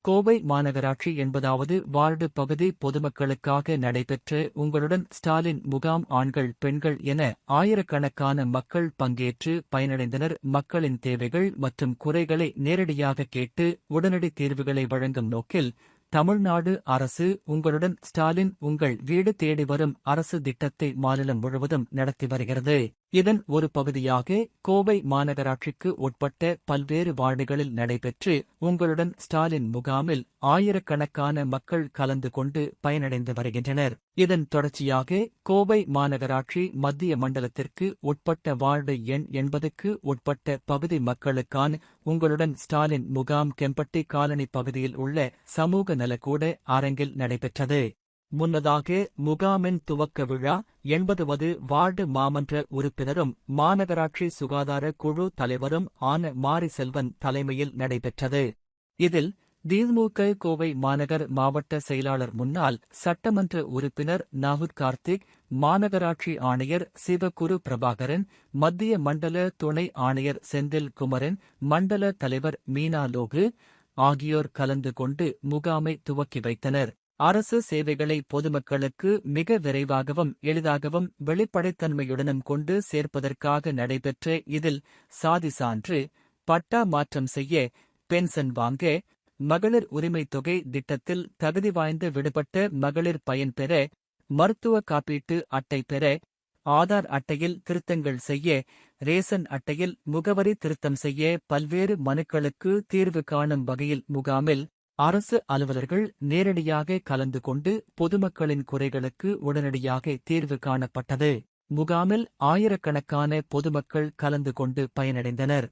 கோவை மாநகராட்சி 80வது வார்டு பகுதி பொதுமக்களுக்காக நடைபெற்ற உங்களுடன் ஸ்டாலின் முகாம் ஆண்கள் பெண்கள் என ஆயிரக்கணக்கான மக்கள் பங்கேற்று பயனடைந்தனர். மக்களின் தேவைகள் மற்றும் குறைகளை நேரடியாக கேட்டு உடனடி தீர்வுகளை வழங்கும் நோக்கில் தமிழ்நாடு அரசு உங்களுடன் ஸ்டாலின் உங்கள் வீடு தேடி வரும் அரசு திட்டத்தை மாநிலம் முழுவதும் நடத்தி வருகிறது. இதன் ஒரு பகுதியாக கோவை மாநகராட்சிக்கு உட்பட்ட பல்வேறு வார்டுகளில் நடைபெற்று உங்களுடன் ஸ்டாலின் முகாமில் ஆயிரக்கணக்கான மக்கள் கலந்து கொண்டு பயனடைந்து வருகின்றனர். இதன் தொடர்ச்சியாக கோவை மாநகராட்சி மத்திய மண்டலத்திற்கு உட்பட்ட வார்டு எண் 80க்கு உட்பட்ட பகுதி மக்களுக்கான உங்களுடன் ஸ்டாலின் முகாம் கெம்பட்டி காலனி பகுதியில் உள்ள சமூக நலக்கூட அரங்கில் நடைபெற்றது. முன்னதாக முகாமின் துவக்க விழா 80வது வார்டு மாமன்ற உறுப்பினரும் மாநகராட்சி சுகாதார குழு தலைவரும் ஆன மாரி செல்வன் தலைமையில் நடைபெற்றது. இதில் திமுக கோவை மாநகர் மாவட்ட செயலாளர் முன்னாள் சட்டமன்ற உறுப்பினர் நாகூர் கார்த்திக், மாநகராட்சி ஆணையர் சிவகுரு பிரபாகரன், மத்திய மண்டல துணை ஆணையர் செந்தில் குமரன், மண்டல தலைவர் மீனா லோகு ஆகியோர் கலந்து கொண்டு முகாமை துவக்கி வைத்தனர். அரசு சேவைகளை பொதுமக்களுக்கு மிக விரைவாகவும் எளிதாகவும் வெளிப்படைத்தன்மையுடனும் கொண்டு சேர்ப்பதற்காக நடைபெற்ற இதில் சாதி சான்று, பட்டா மாற்றம் செய்ய, பென்ஷன் வாங்க, மகளிர் உரிமைத் தொகை திட்டத்தில் தகுதி வாய்ந்த விடுபட்ட மகளிர் பயன்பெற, மருத்துவ காப்பீட்டு அட்டை பெற, ஆதார் அட்டையில் திருத்தங்கள் செய்ய, ரேசன் அட்டையில் முகவரி திருத்தம் செய்ய பல்வேறு மனுக்களுக்கு தீர்வு காணும் வகையில் முகாமில் அரசு அலுவலர்கள் நேரடியாக கலந்து கொண்டு பொதுமக்களின் குறைகளுக்கு உடனடியாக தீர்வு காணப்பட்டது. முகாமில் ஆயிரக்கணக்கான பொதுமக்கள் கலந்து கொண்டு பயனடைந்தனர்.